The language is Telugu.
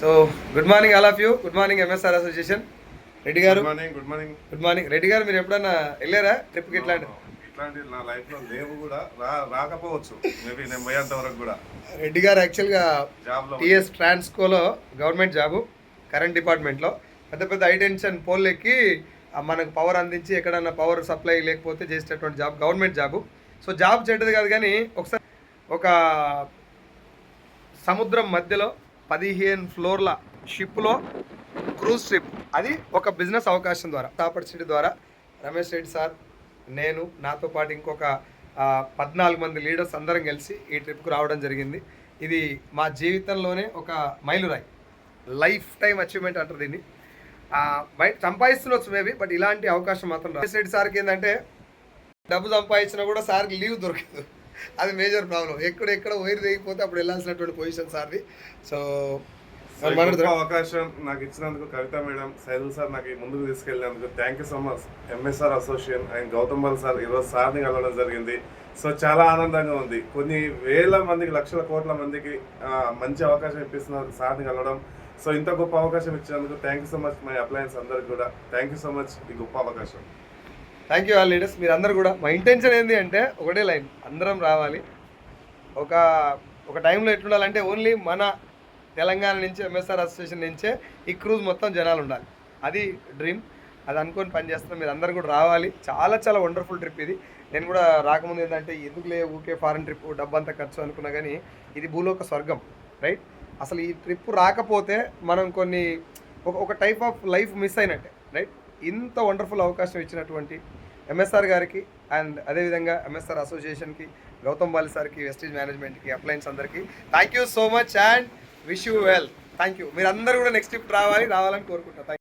So good morning all of you. Good morning MSR association. Reddy గారు గుడ్ మార్నింగ్. రెడ్డి గారు మీరు ఎప్పుడన్నా వెళ్ళారా ట్రిప్కి? ఇట్లాంటి నా లైఫ్ లో లేవు కూడా రాకపోవచ్చు, మేబీ నేను పోయేంత వరకు కూడా. రెడ్డి గారు యాక్చువల్గా టీఎస్ ట్రాన్స్కోలో గవర్నమెంట్ జాబు, కరెంట్ డిపార్ట్మెంట్లో పెద్ద పెద్ద హైటెన్షన్ పోల్ ఎక్కి మనకు పవర్ అందించి ఎక్కడన్నా పవర్ సప్లై లేకపోతే చేసేటటువంటి job, government job. So job చెడ్డది కాదు, కానీ ఒకసారి ఒక సముద్రం మధ్యలో 15 ఫ్లోర్ల షిప్లో క్రూజ్ ట్రిప్, అది ఒక బిజినెస్ అవకాశం ద్వారా, ఆపర్చునిటీ ద్వారా రమేష్ రెడ్డి సార్, నేను, నాతో పాటు ఇంకొక 14 మంది లీడర్స్ అందరం కలిసి ఈ ట్రిప్కు రావడం జరిగింది. ఇది మా జీవితంలోనే ఒక మైలురాయి, లైఫ్ టైం అచీవ్మెంట్ అంటారు దీన్ని. బయట సంపాదిస్తుండొచ్చు మేబీ, బట్ ఇలాంటి అవకాశం మాత్రం రమేష్ రెడ్డి సార్కి ఏంటంటే డబ్బు సంపాదించినా కూడా సార్కి లీవ్ దొరకదు. అది మేజర్ ప్రాబ్లం. ఎక్కడ వైర్ తెగిపోతే అప్పుడు వెళ్ళాల్సినటువంటి పొజిషన్ సార్ది. సో అవకాశం నాకు ఇచ్చినందుకు కవిత మేడం, సైదుల్ సార్ నాకు ముందుకు తీసుకెళ్ళినందుకు thank you so much. MSR association and Gautam Bal sir ఈరోజు సార్ని కలవడం జరిగింది. సో చాలా ఆనందంగా ఉంది. కొన్ని వేల మందికి, లక్షల కోట్ల మందికి మంచి అవకాశం ఇప్పిస్తున్నారు సార్ని కలవడం. సో ఇంత గొప్ప అవకాశం ఇచ్చినందుకు thank you so much my appliance అందరికి కూడా థ్యాంక్ యూ సో మచ్. ఈ గొప్ప అవకాశం. Thank you all leaders. మీరు అందరూ కూడా, మా ఇంటెన్షన్ ఏంటి అంటే ఒకటే లైన్, అందరం రావాలి. ఒక టైంలో ఎట్లుండాలంటే ఓన్లీ మన తెలంగాణ నుంచి, ఎంఎస్ఆర్ అసోసియేషన్ నుంచే ఈ క్రూజ్ మొత్తం జనాలు ఉండాలి. అది డ్రీమ్. అది అనుకొని పనిచేస్తున్నాం. మీరు అందరూ కూడా రావాలి. చాలా చాలా వండర్ఫుల్ ట్రిప్ ఇది. నేను కూడా రాకముందు ఏంటంటే ఎందుకులే ఊకే ఫారెన్ ట్రిప్, డబ్బంతా ఖర్చు అనుకున్నా, కానీ ఇది భూలోక స్వర్గం, రైట్? అసలు ఈ ట్రిప్ రాకపోతే మనం ఒక టైప్ ఆఫ్ లైఫ్ మిస్ అయినట్టే, రైట్? ఇంత వండర్ఫుల్ అవకాశం ఇచ్చినటువంటి ఎంఎస్ఆర్ గారికి అండ్ అదేవిధంగా ఎంఎస్ఆర్ అసోసియేషన్కి, గౌతమ్ బాలి సార్కి, వెస్టీజ్ మేనేజ్మెంట్కి, అప్లయన్స్ అందరికీ thank you so much and wish you well. Thank you. మీరు అందరూ కూడా నెక్స్ట్ ట్రిప్ రావాలని కోరుకుంటాను.